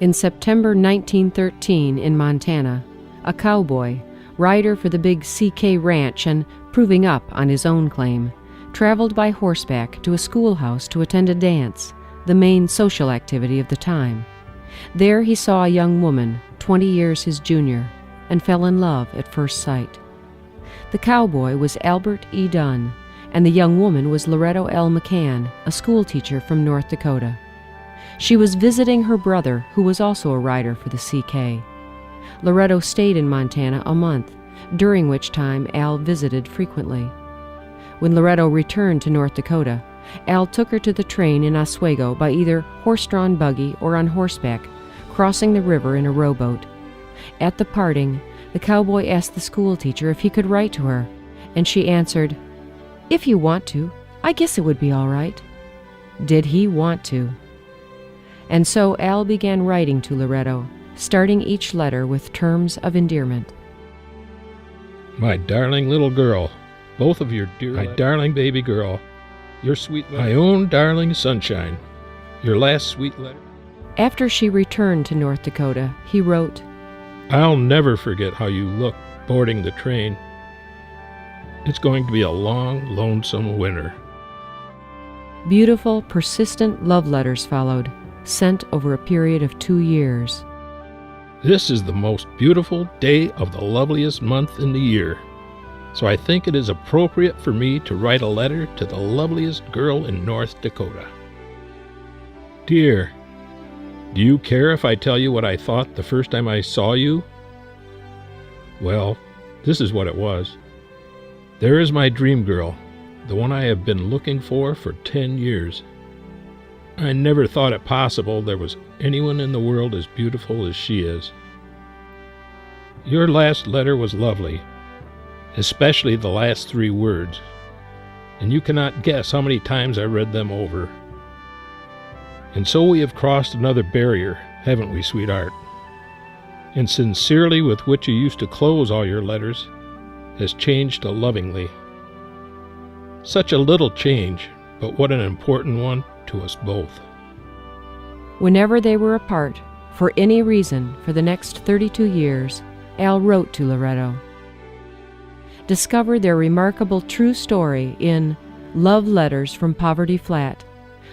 In September 1913 in Montana, a cowboy, rider for the big CK Ranch and proving up on his own claim, traveled by horseback to a schoolhouse to attend a dance, the main social activity of the time. There he saw a young woman, 20 years his junior, and fell in love at first sight. The cowboy was Albert E. Dunn, and the young woman was Loretto L. McCann, a schoolteacher from North Dakota. She was visiting her brother, who was also a rider for the CK. Loretto stayed in Montana a month, during which time Al visited frequently. When Loretto returned to North Dakota, Al took her to the train in Oswego by either horse-drawn buggy or on horseback, crossing the river in a rowboat. At the parting, the cowboy asked the schoolteacher if he could write to her, and she answered, "If you want to, I guess it would be all right." Did he want to? And so Al began writing to Loretto, starting each letter with terms of endearment. My darling little girl, both of your dear, my darling baby girl, your sweet, my own darling sunshine, your last sweet letter. After she returned to North Dakota, he wrote, I'll never forget how you looked boarding the train. It's going to be a long, lonesome winter. Beautiful, persistent love letters followed, sent over a period of 2 years. This is the most beautiful day of the loveliest month in the year, so I think it is appropriate for me to write a letter to the loveliest girl in North Dakota. Dear, do you care if I tell you what I thought the first time I saw you? Well, this is what it was. There is my dream girl, the one I have been looking for 10 years. I never thought it possible there was anyone in the world as beautiful as she is. Your last letter was lovely, especially the last 3 words, and you cannot guess how many times I read them over. And so we have crossed another barrier, haven't we, sweetheart? And sincerely with which you used to close all your letters has changed to lovingly. Such a little change, but what an important one to us both. Whenever they were apart, for any reason, for the next 32 years, Al wrote to Loretto. Discover their remarkable true story in Love Letters from Poverty Flat,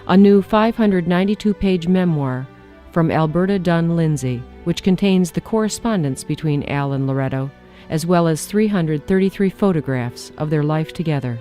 a new 592-page memoir from Alberta Dunn Lindsay, which contains the correspondence between Al and Loretto, as well as 333 photographs of their life together.